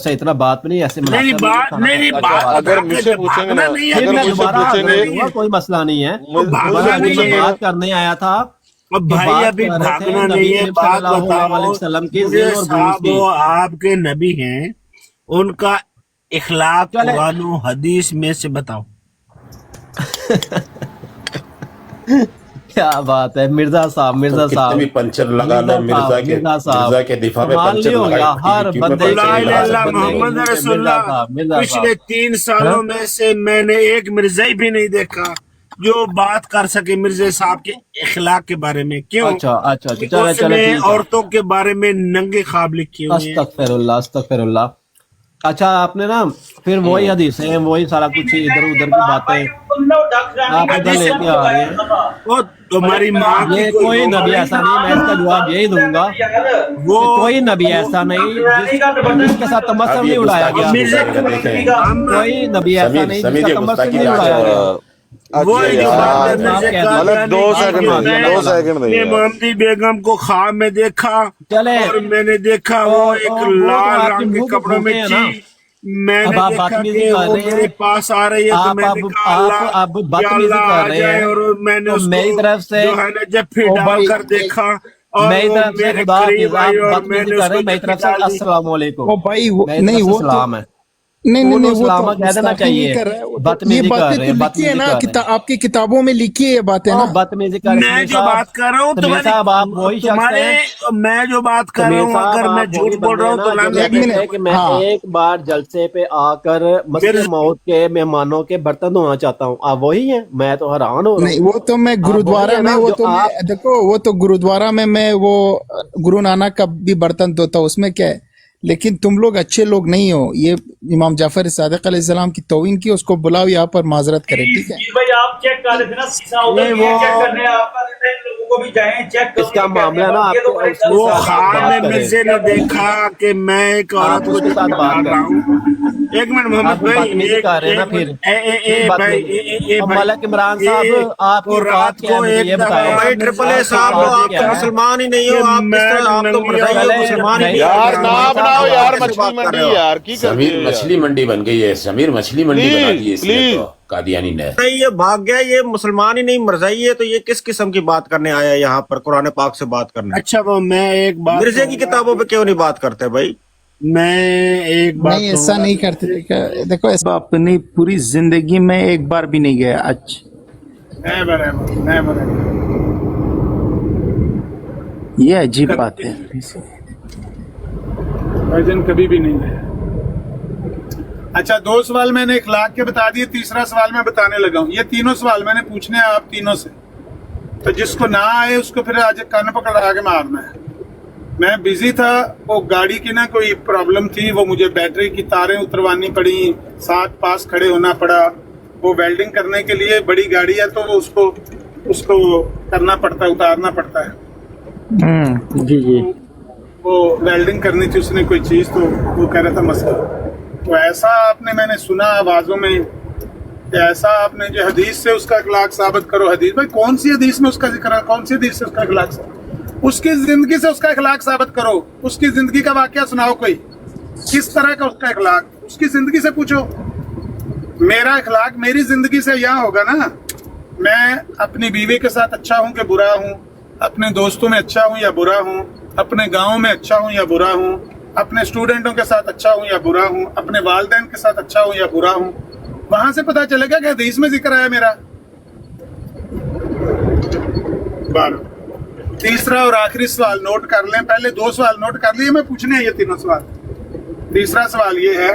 صحیح طرح بات نہیں ایسے میری بات اگر مجھ سے پوچھیں گے نا، اگر مجھ سے پوچھیں گے کوئی مسئلہ نہیں ہے. بات کرنے آیا تھا بھائی، ابھی بھاگنا نہیں ہے. بات بتاؤ، آپ کے نبی ہیں، ان کا اخلاق قرآن و حدیث میں سے بتاؤ. کیا بات ہے مرزا صاحب. کتنے بھی پنچر لگا لو مرزا کے دفاع میں پنچر لگا. ہر بندے محمد رسول اللہ. پچھلے 3 سالوں میں سے میں نے ایک مرزائی بھی نہیں دیکھا جو بات کر سکے مرزا صاحب کے اخلاق کے بارے میں. کیوں؟ اچھا اس میں عورتوں کے بارے میں ننگے خواب لکھے ہوئے ہیں. استغفر اللہ. اچھا آپ نے نا پھر وہی حدیثیں، وہی سارا کچھ ادھر ادھر کی باتیں آپ ادھر لے کے آ رہے ہیں. تمہاری ماں یہ کوئی نبی ایسا نہیں، میں اس کا جواب یہی دوں گا کہ کوئی نبی ایسا نہیں جس کے ساتھ تمسخر نہیں اڑایا گیا. کوئی نبی ایسا نہیں جس کا تمسخر نہیں اڑایا گیا. محمدی بیگم کو خواب میں دیکھا، اور میں نے دیکھا وہ ایک لال رنگ کے کپڑوں میں تھی. میں نے دیکھا کہ وہ میرے پاس آ رہی ہے، تو میں نے کہا اللہ آ جائے، اور میں نے اس کو جو ہے نا جفی ڈال کر دیکھا، اور السلام علیکم. بھائی نہیں، وہ نہیں نہیں کون وہ سلامہ تو کہہ دینا گستاخی نہیں چاہیے. کر رہا ہے، وہ تو یہ بدتمیزی کر باتیں رہے تو ہیں، لکھی ہے نا بدتمیزی کر رہے ہیں. آپ کی کتابوں میں لکھی ہے یہ باتیں نا. بدتمیزی کر میں جو بات کر رہا ہوں تمیر صاحب آپ وہی شخص ہیں. میں جو بات کر رہا تمیر ہوں صاحب اگر میں آپ جھوٹ وہی بول بندے رہا ہیں ہوں تو نا جو لعنت کہتے منٹ، تھے کہ میں ہاں ایک بار جلسے پہ آ کر مسجد موت کے مہمانوں کے برتن دھونا چاہتا ہوں. آپ وہی ہیں؟ میں تو حیران ہو رہا نہیں ہوں. وہ تو میں آپ وہی گرودوارا ہیں میں نا وہ جو تو میں آپ دیکھو وہ تو گرودوارا میں وہ گرو نانک کا بھی برتن دھوتا ہوں، اس میں کیا ہے. لیکن تم لوگ اچھے لوگ نہیں ہو. یہ امام جعفر صادق علیہ السلام کی توہین کی، اس کو بلاؤ یہاں پر معذرت کرے، ٹھیک ہے. بھائی آپ چیک کر رہے تھے نا سیسا ادھر نہیں بھی ہے، چیک وہ کرنے آپ کا دیتے ہیں، لوگوں کو بھی جائیں چیک اس کرو کا یہ کہتے معاملہ ہیں. ہے نا اب آپ یہ تو کے بڑے اس کے وہ جلسے ساتھ آپ خان بات کریں. مرزے نے دیکھا کہ میں ایک آپ عورت اس کو کے ساتھ بات ڈال رہا کریں. ہوں. ایک منٹ محمد آپ بھائی، بدتمیزی کر رہے ہیں نا پھر اے اور بھائی، ملک عمران صاحب آپ کی وہ اوقات رات کیا کو ہے مجھے ایک یہ دفعہ بتائیں. بھائی ٹرپل اے آپ کی صاحب اوقات آپ کیا تو ہے؟ مسلمان ہی نہیں ہو. کہ آپ کس طرح، آپ تو میں مرزائی ہو، چلے مسلمان ہی نہیں نہیں ہو. یار عمران نہ صاحب بناؤ آپ یار، کیسے مچھلی بات کر رہے منڈی ہو؟ یار کی کرتے سمیر ہو مچھلی یار. منڈی بن گئی ہے. سمیر مچھلی منڈی بنا دی ہے اس نے تو قادیانی نے. نہیں یہ بھاگ گیا، یہ مسلمان ہی نہیں مرزائی ہے، تو یہ کس قسم کی بات کرنے آیا یہاں پر قرآن پاک سے بات کرنے؟ اچھا وہ میں ایک بات مرزے کی کتابوں پہ کیوں نہیں بات کرتے بھائی؟ میں ایک بات نہیں ایسا نہیں کرتے. دیکھو ایسا اپنی پوری زندگی میں ایک بار بھی نہیں گیا. یہ عجیب بات ہے. کبھی بھی نہیں گیا. اچھا 2 سوال میں نے اخلاق کے بتا دیے، تیسرا سوال میں بتانے لگا ہوں. یہ تینوں سوال میں نے پوچھنے ہیں آپ تینوں سے، تو جس کو نہ آئے اس کو پھر آج کان پکڑ کے مارنا ہے. میں بزی تھا، وہ گاڑی کی نا کوئی پرابلم تھی، وہ مجھے بیٹری کی تاریں اتروانی پڑی، ساتھ پاس کھڑے ہونا پڑا. وہ ویلڈنگ کرنے کے لیے بڑی گاڑی ہے تو وہ اس کو کرنا پڑتا ہے، اتارنا پڑتا ہے. جی جی وہ ویلڈنگ کرنی تھی اس نے کوئی چیز، تو وہ کہہ رہا تھا مسئلہ. تو ایسا آپ نے میں نے سنا آوازوں میں کہ ایسا آپ نے جو حدیث سے اس کا اخلاق ثابت کرو. حدیث بھائی کون سی حدیث میں اس کا ذکر ہے؟ کون سی حدیث سے اس کا اخلاق ثابت؟ اس کی زندگی سے اس کا اخلاق ثابت کرو. اس کی زندگی کا واقعہ سناؤ کوئی، کس طرح کا اس کا اخلاق، اس کی زندگی سے پوچھو. میرا اخلاق میری زندگی سے یہاں ہوگا نا. میں اپنی بیوی کے ساتھ اچھا ہوں کہ برا ہوں، اپنے دوستوں میں اچھا ہوں یا برا ہوں، اپنے گاؤں میں اچھا ہوں یا برا ہوں، اپنے اسٹوڈنٹوں کے ساتھ اچھا ہوں یا برا ہوں، اپنے والدین کے ساتھ اچھا ہوں یا برا ہوں. وہاں سے پتا چلے گا کہ حدیث میں ذکر آیا میرا. تیسرا اور آخری سوال نوٹ کر لیں. پہلے 2 سوال نوٹ کر لیے، میں پوچھنے ہیں یہ تینوں سوال. تیسرا سوال یہ ہے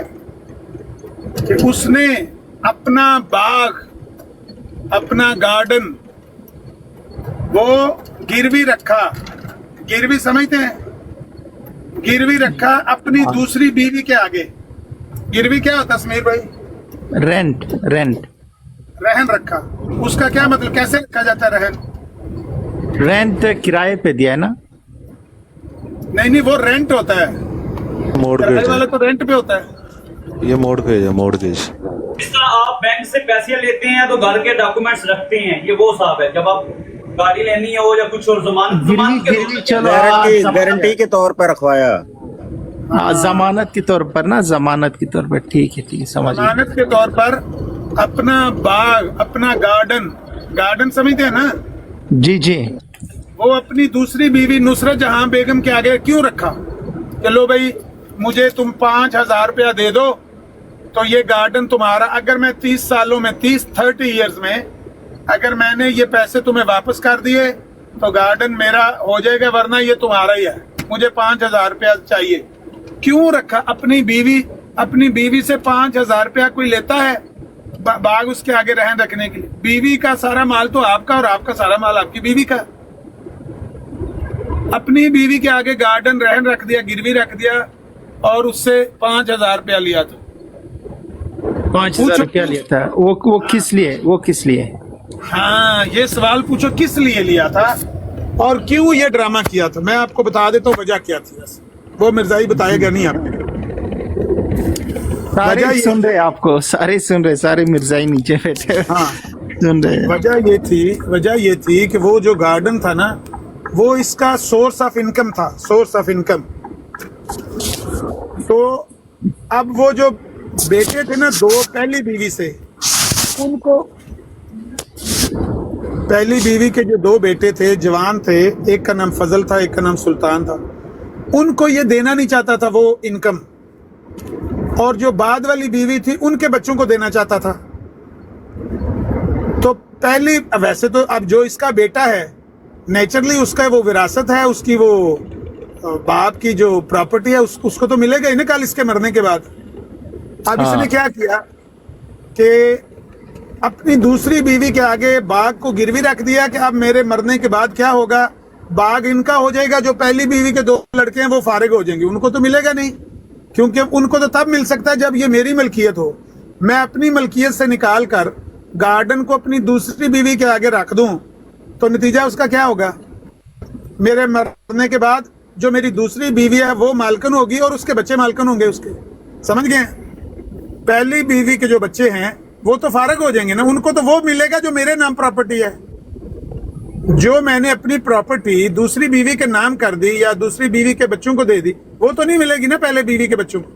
کہ اس نے اپنا باغ، اپنا گارڈن وہ گروی رکھا. گروی سمجھتے ہیں؟ گروی رکھا اپنی دوسری بیوی کے آگے. گروی کیا ہوتا سمیر بھائی؟ رینٹ رہن رکھا. اس کا کیا مطلب، کیسے رکھا جاتا ہے رہن؟ رینٹ کرائے پہ دیا ہے نا. نہیں وہ رینٹ ہوتا ہے، کرائے والا تو رینٹ پہ ہوتا ہے. یہ مورگیج ہے، مورگیج. جس طرح آپ بینک سے پیسے لیتے ہیں تو گھر کے ڈاکومنٹس رکھتے ہیں، یہ وہ صاحب ہے. جب آپ گاڑی لینی ہو یا کچھ اور گارنٹی کے طور پر رکھوایا، ضمانت کے طور پر نا، ضمانت کے طور پر. ٹھیک ہے سمجھ گیا. ضمانت کے طور پر اپنا باغ، اپنا گارڈن سمجھتے ہیں نا؟ جی وہ اپنی دوسری بیوی نصرت جہاں بیگم کے آگے کیوں رکھا؟ چلو بھائی مجھے تم 5,000 روپیہ دے دو تو یہ گارڈن تمہارا. اگر میں 30 سالوں میں 30 ایئرز میں اگر میں نے یہ پیسے تمہیں واپس کر دیے تو گارڈن میرا ہو جائے گا، ورنہ یہ تمہارا ہی ہے. مجھے 5,000 روپیہ چاہیے. کیوں رکھا؟ اپنی بیوی سے 5,000 روپیہ کوئی لیتا ہے باغ اس کے آگے رہن رکھنے کے لیے؟ بیوی کا سارا مال تو آپ کا اور آپ کا سارا مال آپ کی بیوی کا. اپنی بیوی کے آگے گارڈن رہن رکھ دیا، گروی رکھ دیا اور اس سے 5,000 روپیہ لیا تھا. 5,000 روپیہ لیا تھا. وہ کس لیے؟ ہاں یہ سوال پوچھو، کس لیے لیا تھا اور کیوں یہ ڈرامہ کیا تھا. میں آپ کو بتا دیتا ہوں وجہ کیا تھی. وہ مرزائی بتائے گا نہیں آپ کو. سارے سن رہے آپ کو، سارے مرزائی نیچے بیٹھے سن رہے. وجہ یہ تھی کہ وہ جو گارڈن تھا نا وہ اس کا سورس آف انکم تھا. تو اب وہ جو بیٹے تھے نا 2 پہلی بیوی سے، ان کو پہلی بیوی کے جو 2 بیٹے تھے جوان تھے، ایک کا نام فضل تھا ایک کا نام سلطان تھا، ان کو یہ دینا نہیں چاہتا تھا وہ انکم. اور جو بعد والی بیوی تھی ان کے بچوں کو دینا چاہتا تھا. تو پہلی ویسے تو اب جو اس کا بیٹا ہے نیچرلی اس کا وہ وراثت ہے, اس کی وہ باپ کی جو پراپرٹی ہے اس کو تو ملے گا ہی نا کل اس کے مرنے کے بعد. اب اس نے کیا کیا کہ اپنی دوسری بیوی کے آگے باغ کو گروی رکھ دیا کہ اب میرے مرنے کے بعد کیا ہوگا, باغ ان کا ہو جائے گا, جو پہلی بیوی کے 2 لڑکے ہیں وہ فارغ ہو جائیں گے, ان کو تو ملے گا نہیں, کیونکہ ان کو تو تب مل سکتا ہے جب یہ میری ملکیت ہو. میں اپنی ملکیت سے نکال کر گارڈن کو اپنی دوسری بیوی کے آگے رکھ دوں تو نتیجہ اس کا کیا ہوگا, میرے مرنے کے بعد جو میری دوسری بیوی ہے وہ مالکن ہوگی اور اس کے بچے مالکن ہوں گے اس کے. سمجھ گئے؟ پہلی بیوی کے جو بچے ہیں وہ تو فارغ ہو جائیں گے نا, ان کو تو وہ ملے گا جو میرے نام پراپرٹی ہے. جو میں نے اپنی پراپرٹی دوسری بیوی کے نام کر دی یا دوسری بیوی کے بچوں کو دے دی وہ تو نہیں ملے گی نا پہلے بیوی کے بچوں کو.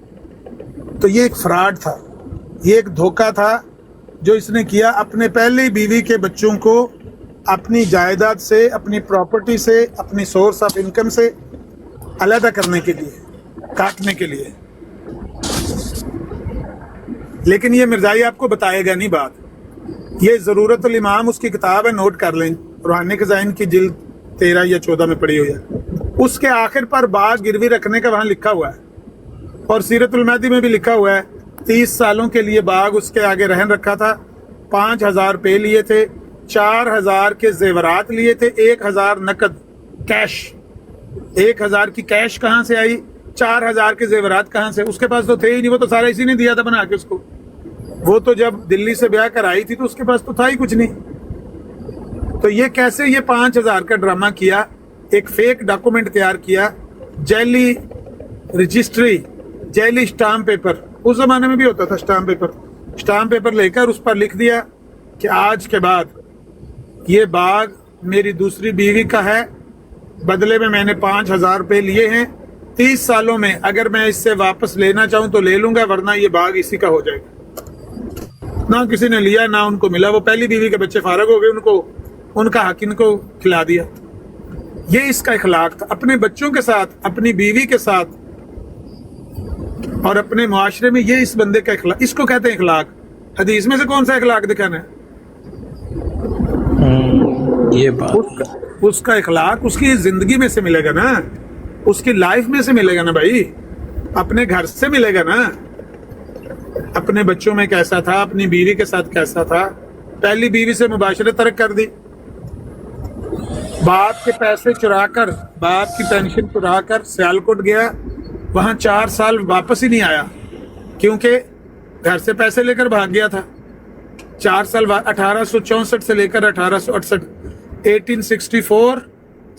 تو یہ ایک فراڈ تھا, یہ ایک دھوکہ تھا جو اس نے کیا اپنے پہلی بیوی کے بچوں کو اپنی جائیداد سے, اپنی پراپرٹی سے, اپنی سورس آف انکم سے علیحدہ کرنے کے لیے, کاٹنے کے لیے. لیکن یہ مرزائی آپ کو بتائے گا نہیں بات. یہ ضرورت الامام اس کی کتاب ہے, نوٹ کر لیں, روحانی خزائن کی جلد 13 یا 14 میں پڑھی ہوئی ہے. اس کے آخر پر باغ گروی رکھنے کا وہاں لکھا ہوا ہے, اور سیرت المہدی میں بھی لکھا ہوا ہے 30 سالوں کے لیے باغ اس کے آگے رہن رکھا تھا. 5,000 روپے لیے تھے, 4,000 کے زیورات لیے تھے, 1,000 نقد کیش. 1,000 کی کیش کہاں سے آئی, 4,000 کے زیورات کہاں سے؟ اس کے پاس تو تھے ہی نہیں, وہ تو سارا اسی نے دیا تھا بنا کے اس کو. وہ تو جب دلی سے بیاہ کر آئی تھی تو اس کے پاس تو تھا ہی کچھ نہیں. تو یہ کیسے یہ 5,000 کا ڈرامہ کیا, ایک فیک ڈاکومنٹ تیار کیا, جعلی رجسٹری, جعلی اسٹامپ پیپر. اس زمانے میں بھی ہوتا تھا اسٹامپ پیپر. اسٹامپ پیپر لے کر اس پر لکھ دیا کہ آج کے بعد یہ باغ میری دوسری بیوی کا ہے, بدلے میں میں نے 5,000 روپے لیے ہیں, 30 سالوں میں اگر میں اس سے واپس لینا چاہوں تو لے لوں گا, ورنہ یہ باغ اسی کا ہو جائے گا. نہ کسی نے لیا نہ ان کو ملا. وہ پہلی بیوی کے بچے فارغ ہو گئے, ان کو ان کا حق ان کو کھلا دیا. یہ اس کا اخلاق تھا, اپنے بچوں کے ساتھ, اپنی بیوی کے ساتھ اور اپنے معاشرے میں. یہ اس بندے کا اخلاق, اس کو کہتے ہیں اخلاق. حدیث میں سے کون سا اخلاق دکھانا ہے؟ یہ بات اس کا اخلاق اس کی زندگی میں سے ملے گا نا, اس کی لائف میں سے ملے گا نا بھائی, اپنے گھر سے ملے گا نا. اپنے بچوں میں کیسا تھا, اپنی بیوی کے ساتھ کیسا تھا. پہلی بیوی سے مباشرت ترک کر دی, باپ کے پیسے چرا کر, باپ کی پینشن چرا کر سیالکوٹ گیا, وہاں 4 سال واپس ہی نہیں آیا کیونکہ گھر سے پیسے لے کر بھاگ گیا تھا. 4 سال 1864 سے لے کر 1868, 1864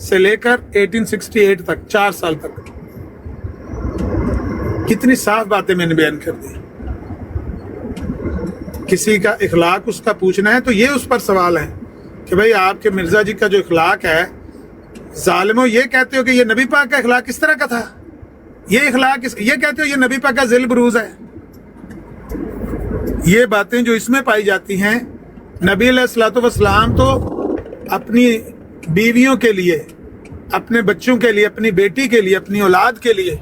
سے لے کر 1868 تک, 4 سال تک. کتنی صاف باتیں میں نے بیان کر دی. کسی کا اخلاق اس کا پوچھنا ہے تو یہ اس پر سوال ہے کہ بھئی آپ کے مرزا جی کا جو اخلاق ہے, ظالموں یہ کہتے ہو کہ یہ نبی پاک کا اخلاق کس طرح کا تھا, یہ اخلاق یہ کہتے ہو یہ نبی پاک کا ذیل بروز ہے. یہ باتیں جو اس میں پائی جاتی ہیں, نبی علیہ الصلوۃ والسلام تو اپنی بیویوں کے لیے, اپنے بچوں کے لیے, اپنی بیٹی کے لیے, اپنی اولاد کے لیے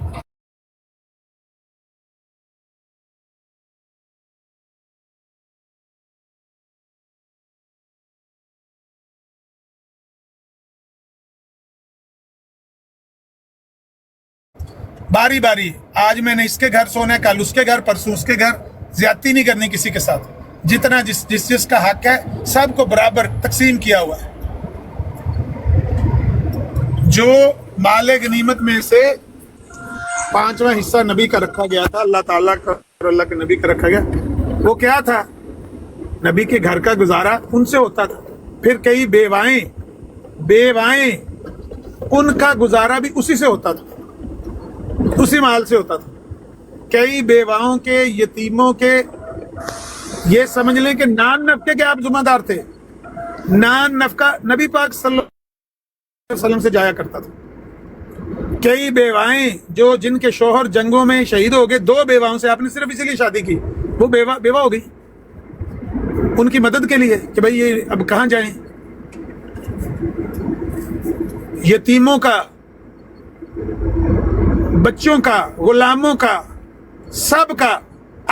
باری باری, آج میں نے اس کے گھر سونا ہے, کل اس کے گھر, پرسوں اس کے گھر, زیادتی نہیں کرنی کسی کے ساتھ. جتنا جس کا حق ہے سب کو برابر تقسیم کیا ہوا ہے. جو مال غنیمت میں سے 5واں حصہ نبی کا رکھا گیا تھا, اللہ تعالیٰ کا اور اللہ کے نبی کا رکھا گیا, وہ کیا تھا؟ نبی کے گھر کا گزارا ان سے ہوتا تھا. پھر کئی بیوائیں ان کا گزارا بھی اسی سے ہوتا تھا, اسی مال سے ہوتا تھا. کئی بیواؤں کے, یتیموں کے, یہ سمجھ لیں کہ نان نفقے کے آپ ذمہ دار تھے. نان نفقہ نبی پاک صلی اللہ علیہ وسلم سے جایا کرتا تھا. کئی بیوائیں جو جن کے شوہر جنگوں میں شہید ہو گئے, 2 بیواؤں سے آپ نے صرف اسی لیے شادی کی, وہ بیوہ ہو گئی ان کی مدد کے لیے کہ بھئی یہ اب کہاں جائیں. یتیموں کا, بچوں کا, غلاموں کا, سب کا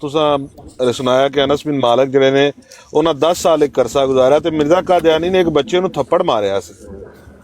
ਤੁਸੀਂ ਸੁਣਾਇਆ ਕਿ ਅਨਸ ਬਿਨ ਮਾਲਿਕ ਜਿਹੜੇ ਨੇ ਉਹਨਾਂ 10 ਸਾਲ ਇੱਕ ਅਰਸਾ ਗੁਜ਼ਾਰਿਆ ਤੇ ਮਿਰਜ਼ਾ ਕਾਦੀਆਨੀ ਨੇ ਇੱਕ ਬੱਚੇ ਨੂੰ ਥੱਪੜ ਮਾਰਿਆ ਸੀ।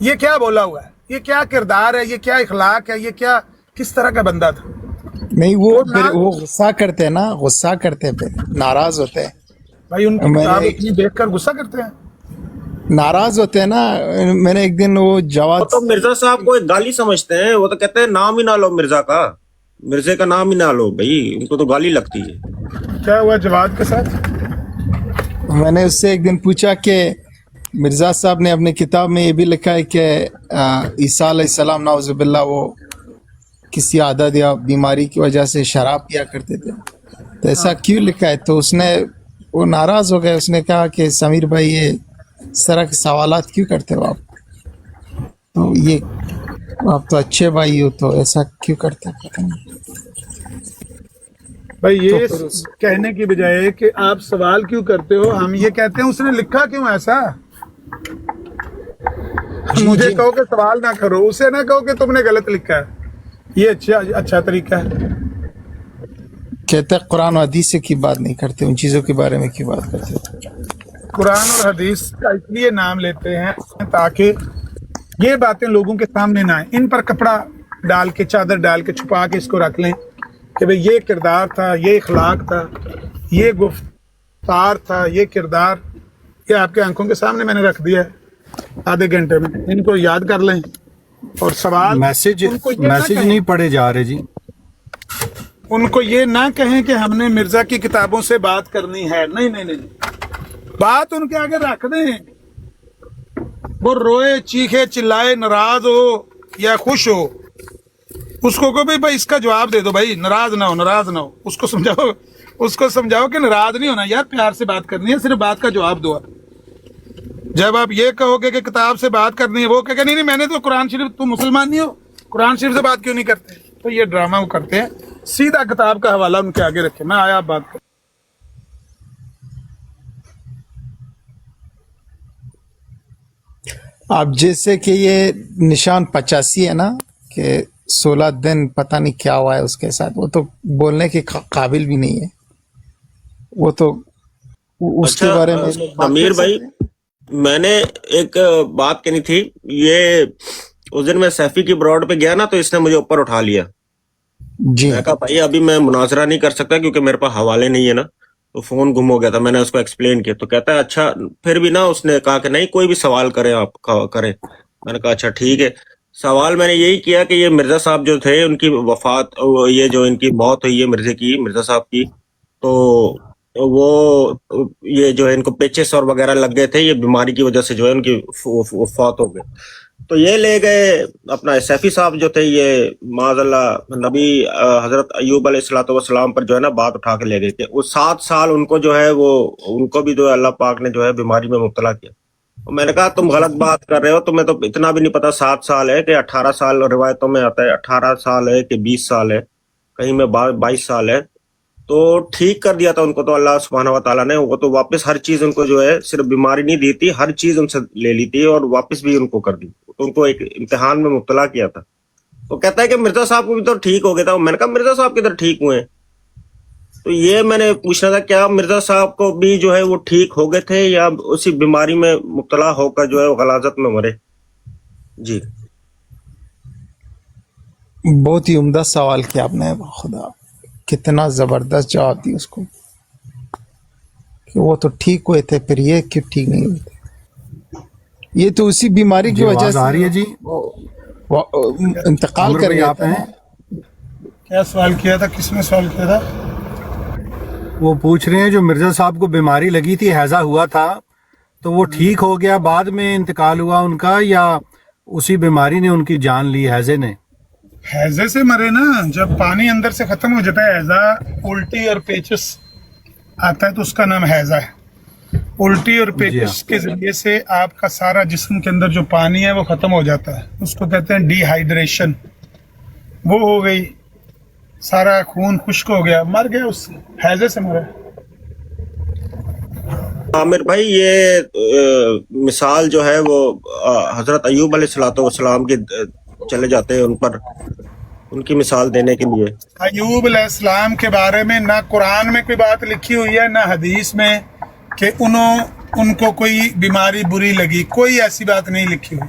یہ کیا بولا ہوا ہے, یہ کیا کردار ہے, یہ کیا اخلاق ہے, یہ کیا کس طرح کا بندہ تھا. نہیں وہ غصہ کرتے ہیں نا, غصہ کرتے پھر ناراض ہوتے ہیں بھائی, ان کی کتاب اتنی دیکھ کر غصہ کرتے ہیں, ناراض ہوتے ہیں نا. میں نے ایک دن وہ جواد تو مرزا صاحب کو ایک گالی سمجھتے ہیں, وہ تو کہتے ہیں نام ہی نہ لو مرزا کا, مرزے کا نام ہی نہ لو بھائی, ان کو تو گالی لگتی ہے. کیا ہوا جواد کے ساتھ؟ میں نے اس سے ایک دن پوچھا کہ مرزا صاحب نے اپنی کتاب میں یہ بھی لکھا ہے کہ عیسیٰ علیہ السلام نعوذ باللہ وہ کسی عادت یا بیماری کی وجہ سے شراب پیا کرتے تھے, تو ایسا کیوں لکھا ہے؟ تو اس نے وہ ناراض ہو گئے, اس نے کہا کہ سمیر بھائی یہ اس طرح کے سوالات کیوں کرتے ہو آپ, تو یہ آپ تو اچھے بھائی ہو تو ایسا کیوں کرتے ہیں؟ بھائی یہ کہنے کی بجائے کہ آپ سوال کیوں کرتے ہو, ہم یہ کہتے ہیں اس نے لکھا کیوں ایسا. مجھے کہو کہ سوال نہ کرو, اسے نہ کہو کہ تم نے غلط لکھا ہے, یہ اچھا طریقہ ہے. کہتے ہیں قرآن و حدیث کی بات نہیں کرتے, ان چیزوں کے بارے میں کی بات کرتے. قرآن اور حدیث کا اس لیے نام لیتے ہیں تاکہ یہ باتیں لوگوں کے سامنے نہ آئیں, ان پر کپڑا ڈال کے, چادر ڈال کے چھپا کے اس کو رکھ لیں کہ بھئی یہ کردار تھا, یہ اخلاق تھا, یہ گفتار تھا, یہ کردار, یہ آپ کے آنکھوں کے سامنے میں نے رکھ دیا ہے آدھے گھنٹے میں, ان کو یاد کر لیں. اور سوال میسج نہیں پڑھے جا رہے جی, ان کو یہ نہ کہیں کہ ہم نے مرزا کی کتابوں سے بات کرنی ہے, نہیں نہیں نہیں, بات ان کے آگے رکھ دیں. وہ روئے, چیخے, چلائے, ناراض ہو یا خوش ہو, اس کو کہو بھائی اس کا جواب دے دو, بھائی ناراض نہ ہو, ناراض نہ ہو. اس کو سمجھاؤ کہ ناراض نہیں ہونا یار, پیار سے بات کرنی ہے, صرف بات کا جواب دو. جب آپ یہ کہو گے کہ کتاب سے بات کرنی ہے, وہ کہے گا نہیں میں نے تو قرآن شریف, تم مسلمان نہیں ہو, قرآن شریف سے بات کیوں نہیں کرتے. تو یہ ڈرامہ وہ کرتے ہیں. سیدھا کتاب کا حوالہ ان کے آگے رکھے, میں آیا آپ بات کر. اب جیسے کہ یہ نشان 85 ہے نا, کہ 16 دن پتہ نہیں کیا ہوا ہے اس کے ساتھ, وہ تو بولنے کے قابل بھی نہیں ہے, وہ تو اس کے بارے میں. امیر بھائی میں نے ایک بات کہنی تھی, یہ اس دن میں سیفی کی براڈ پہ گیا نا, تو اس نے مجھے اوپر اٹھا لیا جی. میں کہا بھائی ابھی میں مناظرہ نہیں کر سکتا کیونکہ میرے پاس حوالے نہیں ہے نا, تو فون گم ہو گیا تھا. میں نے اس کو ایکسپلین کیا تو کہتا ہے اچھا, پھر بھی نا اس نے کہا کہ نہیں کوئی بھی سوال کریں آپ کریں. میں نے کہا اچھا ٹھیک ہے. سوال میں نے یہی کیا کہ یہ مرزا صاحب جو تھے, ان کی وفات, یہ جو ان کی موت ہوئی ہے مرزے کی, مرزا صاحب کی, تو وہ یہ جو ہے ان کو پیچس اور وغیرہ لگ گئے تھے, یہ بیماری کی وجہ سے جو ہے ان کی وفات ہو گئے. تو یہ لے گئے اپنا سیفی صاحب جو تھے, یہ معاذ اللہ نبی حضرت ایوب علیہ الصلوۃ والسلام پر جو ہے نا بات اٹھا کے لے گئے کہ وہ 7 سال ان کو جو ہے وہ ان کو بھی جو ہے اللہ پاک نے جو ہے بیماری میں مبتلا کیا. میں نے کہا تم غلط بات کر رہے ہو, تمہیں تو اتنا بھی نہیں پتا 7 سال ہے کہ 18 سال, روایتوں میں آتا ہے 18 سال ہے کہ 20 سال ہے, کہیں میں 22 سال ہے. تو ٹھیک کر دیا تھا ان کو تو اللہ سبحانہ و تعالیٰ نے, وہ تو واپس ہر چیز ان کو جو ہے, صرف بیماری نہیں دی تھی, ہر چیز ان سے لے لی تھی اور واپس بھی ان کو کر دی, تو ان کو ایک امتحان میں مبتلا کیا تھا. تو کہتا ہے کہ مرزا صاحب کو بھی تو ٹھیک ہو گیا تھا. میں نے کہا مرزا صاحب کدھر ٹھیک ہوئے ہیں, تو یہ میں نے پوچھنا تھا کیا مرزا صاحب کو بھی جو ہے وہ ٹھیک ہو گئے تھے یا اسی بیماری میں مبتلا ہو کر جو ہے وہ غلاظت میں مرے. جی بہت ہی عمدہ سوال کیا آپ نے, خدا کتنا زبردست جواب دی اس کو, کہ وہ تو ٹھیک ہوئے تھے, پھر یہ کیوں ٹھیک نہیں ہوئے تھے. یہ تو اسی بیماری کی وجہ سے آ رہی ہے جی, انتقال کر گیا تھا. کیا سوال کیا تھا, کس نے سوال کیا تھا؟ وہ پوچھ رہے ہیں جو مرزا صاحب کو بیماری لگی تھی, ہیضہ ہوا تھا, تو وہ ٹھیک ہو گیا, بعد میں انتقال ہوا ان کا, یا اسی بیماری نے ان کی جان لی, ہیضے نے؟ ہیضے سے مرے نا, جب پانی اندر سے ختم ہو جاتا ہے, ہیضہ الٹی اور پیچس آتا ہے تو اس کا نام ہیضہ ہے. الٹی اور پیچس کے ذریعے سے آپ کا سارا جسم کے اندر جو پانی ہے وہ ختم ہو جاتا ہے, اس کو کہتے ہیں ڈی ہائیڈریشن. وہ ہو گئی, سارا خون خشک ہو گیا, مر گیا, اس سے ہیضے سے مرا. عامر بھائی یہ مثال جو ہے وہ حضرت ایوب علیہ الصلوۃ والسلام کی چلے جاتے ہیں ان پر, ان کی مثال دینے کے لیے. ایوب علیہ السلام کے بارے میں نہ قرآن میں کوئی بات لکھی ہوئی ہے نہ حدیث میں کہ ان کو کوئی بیماری بری لگی, کوئی ایسی بات نہیں لکھی ہوئی.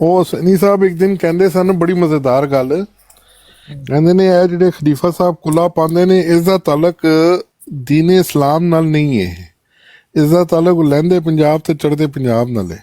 ਉਹ ਸਨੀ ਸਾਹਿਬ ਇੱਕ ਦਿਨ ਕਹਿੰਦੇ ਸਨ, ਬੜੀ ਮਜ਼ੇਦਾਰ ਗੱਲ ਕਹਿੰਦੇ ਨੇ, ਇਹ ਜਿਹੜੇ ਖਲੀਫਾ ਸਾਹਿਬ ਕੁੱਲਾ ਪਾਉਂਦੇ ਨੇ, ਇਸ ਦਾ ਤਾਲੁਕ ਦੀਨ ਇਸਲਾਮ ਨਾਲ ਨਹੀਂ ਹੈ, ਇਸ ਦਾ ਤਾਲੁਕ ਲਹਿੰਦੇ ਪੰਜਾਬ ਤੇ ਚੜ੍ਹਦੇ ਪੰਜਾਬ ਨਾਲ ਹੈ।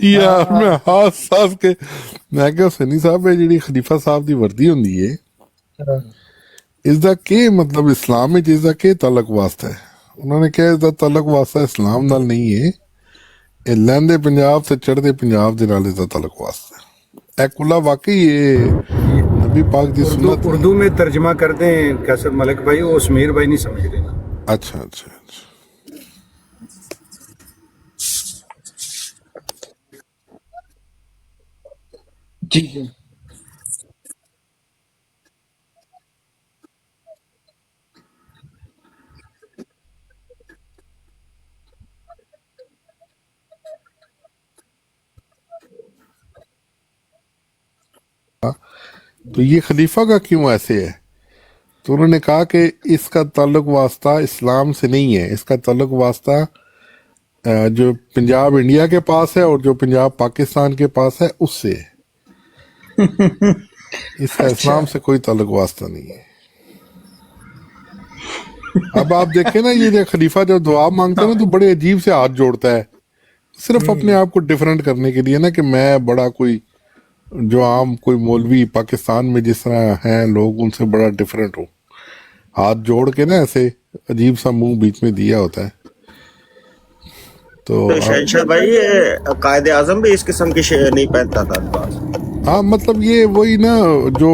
ਯਾਰ ਮੈਂ ਹੱਸ ਕੇ ਮੈਂ ਕਿਹਾ ਸਨੀ ਸਾਹਿਬ ਇਹ ਜਿਹੜੀ ਖਲੀਫਾ ਸਾਹਿਬ ਦੀ ਵਰਦੀ ਹੁੰਦੀ ਹੈ ਇਸ ਦਾ ਕੀ ਮਤਲਬ ਇਸਲਾਮ ਵਿੱਚ ਇਸ ਦਾ ਕੀ ਤਾਲੁਕ ਵਾਸਤਾ ਹੈ? ਉਹਨਾਂ ਨੇ ਕਿਹਾ ਇਸ ਦਾ ਤਾਲੁਕ ਵਾਸਤਾ ਇਸਲਾਮ ਨਾਲ ਨਹੀਂ ਹੈ, ਇਹ ਲਹਿੰਦੇ ਪੰਜਾਬ ਤੇ ਚੜ੍ਹਦੇ ਪੰਜਾਬ ਦੇ ਨਾਲ ਇਸ ਦਾ ਤਾਲੁਕ ਵਾਸਤਾ ਹੈ। ਇਹ ਕੁੱਲਾ واقعی یہ نبی پاک دی سنت اردو میں ترجمہ کر دیں کیسر ملک بھائی، وہ سمیر بھائی نہیں سمجھ رہے. اچھا اچھا اچھا جی جی تو یہ خلیفہ کا کیوں ایسے ہے؟ تو انہوں نے کہا کہ اس کا تعلق واسطہ اسلام سے نہیں ہے، اس کا تعلق واسطہ جو پنجاب انڈیا کے پاس ہے اور جو پنجاب پاکستان کے پاس ہے اس سے ہے، اس کا اسلام سے کوئی تعلق واسطہ نہیں ہے۔ اب آپ دیکھیں نا یہ خلیفہ جب دعا مانگتا ہے نا تو بڑے عجیب سے ہاتھ جوڑتا ہے، صرف اپنے آپ کو ڈیفرنٹ کرنے کے لیے نا کہ میں بڑا کوئی جو عام کوئی مولوی پاکستان میں جس طرح ہیں لوگ ان سے بڑا ڈیفرنٹ ہوں، ہاتھ جوڑ کے نا ایسے عجیب سا منہ بیچ میں دیا ہوتا ہے۔ تو شہنشاہ بھائی یہ قائد اعظم بھی اس قسم کی نہیں پہنتا تھا۔ ہاں مطلب یہ وہی نا جو